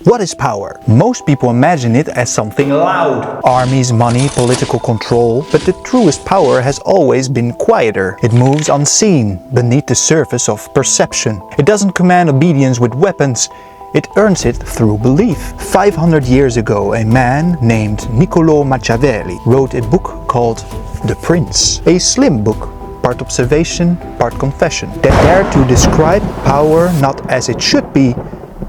What is power? Most people imagine it as something loud. Armies, money, political control. But the truest power has always been quieter. It moves unseen, beneath the surface of perception. It doesn't command obedience with weapons. It earns it through belief. 500 years ago, a man named Niccolò Machiavelli wrote a book called The Prince. A slim book, part observation, part confession, that dared to describe power not as it should be,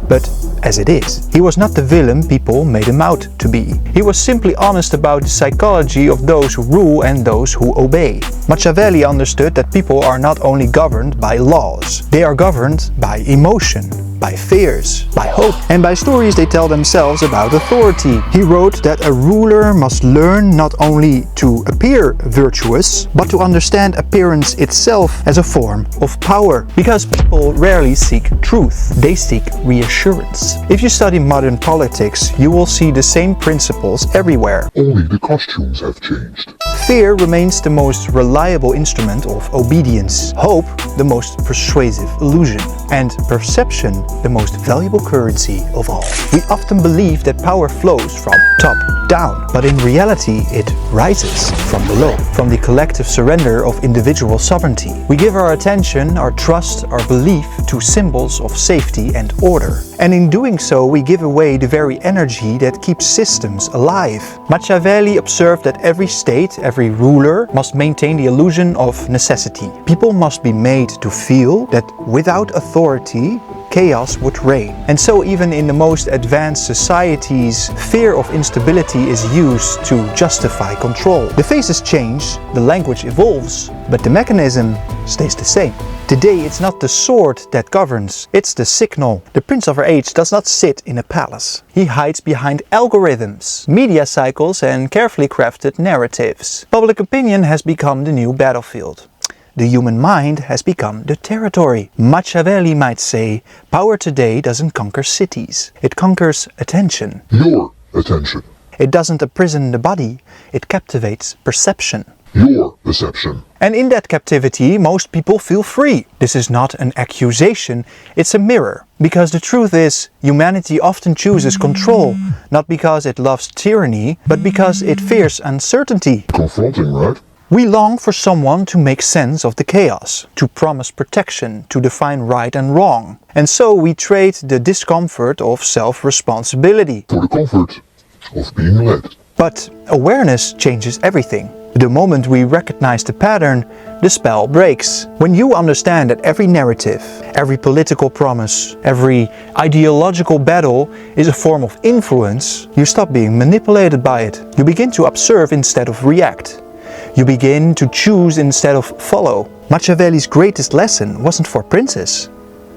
but as it is. He was not the villain people made him out to be. He was simply honest about the psychology of those who rule and those who obey. Machiavelli understood that people are not only governed by laws, they are governed by emotion, by fears, by hope, and by stories they tell themselves about authority. He wrote that a ruler must learn not only to appear virtuous, but to understand appearance itself as a form of power. Because people rarely seek truth, they seek reassurance. If you study modern politics, you will see the same principles everywhere. Only the costumes have changed. Fear remains the most reliable instrument of obedience, hope the most persuasive illusion, and perception the most valuable currency of all. We often believe that power flows from top down, but in reality it rises from below, from the collective surrender of individual sovereignty. We give our attention, our trust, our belief to symbols of safety and order. And in doing so, we give away the very energy that keeps systems alive. Machiavelli observed that every state, every ruler, must maintain the illusion of necessity. People must be made to feel that without authority, chaos would reign. And so even in the most advanced societies, fear of instability is used to justify control. The faces change, the language evolves, but the mechanism stays the same. Today it's not the sword that governs, it's the signal. The prince of our age does not sit in a palace. He hides behind algorithms, media cycles and carefully crafted narratives. Public opinion has become the new battlefield. The human mind has become the territory. Machiavelli might say, power today doesn't conquer cities, it conquers attention. Your attention. It doesn't imprison the body, it captivates perception. Your perception. And in that captivity, most people feel free. This is not an accusation, it's a mirror. Because the truth is, humanity often chooses control, not because it loves tyranny, but because it fears uncertainty. Confronting, right? We long for someone to make sense of the chaos, to promise protection, to define right and wrong. And so we trade the discomfort of self-responsibility For the comfort of being led. But awareness changes everything. The moment we recognize the pattern, the spell breaks. When you understand that every narrative, every political promise, every ideological battle is a form of influence, you stop being manipulated by it. You begin to observe instead of react. You begin to choose instead of follow. Machiavelli's greatest lesson wasn't for princes,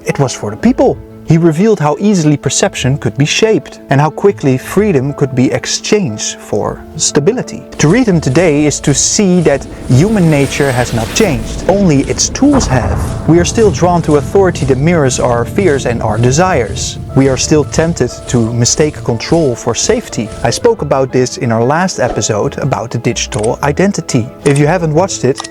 it was for the people. He revealed how easily perception could be shaped and how quickly freedom could be exchanged for stability. To read him today is to see that human nature has not changed, only its tools have. We are still drawn to authority that mirrors our fears and our desires. We are still tempted to mistake control for safety. I spoke about this in our last episode about the digital identity. If you haven't watched it,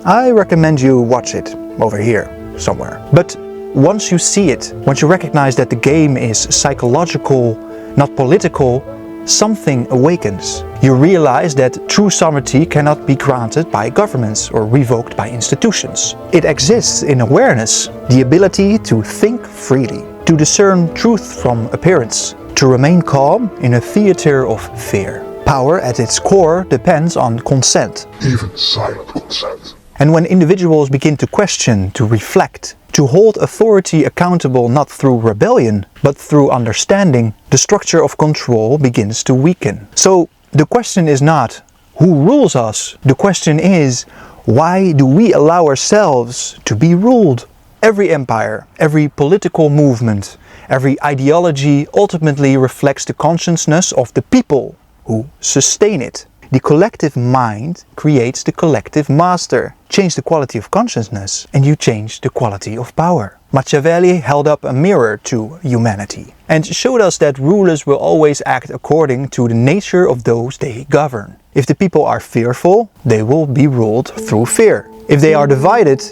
I recommend you watch it over here somewhere. But once you see it, once you recognize that the game is psychological, not political, something awakens. You realize that true sovereignty cannot be granted by governments or revoked by institutions. It exists in awareness, the ability to think freely, to discern truth from appearance, to remain calm in a theater of fear. Power at its core depends on consent. Even silent consent. And when individuals begin to question, to reflect, to hold authority accountable not through rebellion, but through understanding, the structure of control begins to weaken. So the question is not, who rules us? The question is, why do we allow ourselves to be ruled? Every empire, every political movement, every ideology ultimately reflects the consciousness of the people who sustain it. The collective mind creates the collective master. Change the quality of consciousness and you change the quality of power. Machiavelli held up a mirror to humanity and showed us that rulers will always act according to the nature of those they govern. If the people are fearful, they will be ruled through fear. If they are divided,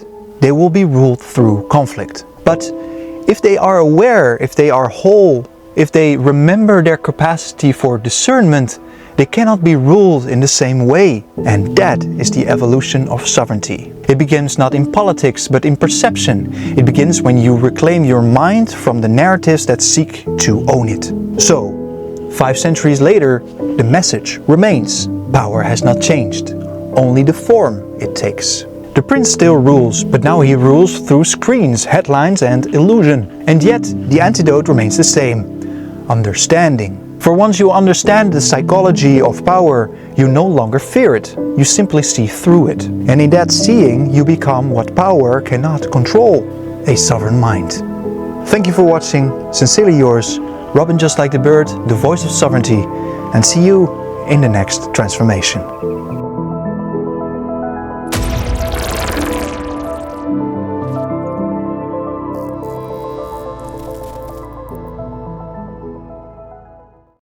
they will be ruled through conflict. But if they are aware, if they are whole, if they remember their capacity for discernment, they cannot be ruled in the same way. And that is the evolution of sovereignty. It begins not in politics, but in perception. It begins when you reclaim your mind from the narratives that seek to own it. So, 5 centuries later, the message remains. Power has not changed, only the form it takes. The prince still rules, but now he rules through screens, headlines and illusion. And yet, the antidote remains the same: understanding. For once you understand the psychology of power, you no longer fear it, you simply see through it. And in that seeing, you become what power cannot control: a sovereign mind. Thank you for watching. Sincerely yours, Robin Just Like the Bird, the voice of sovereignty, and see you in the next transformation.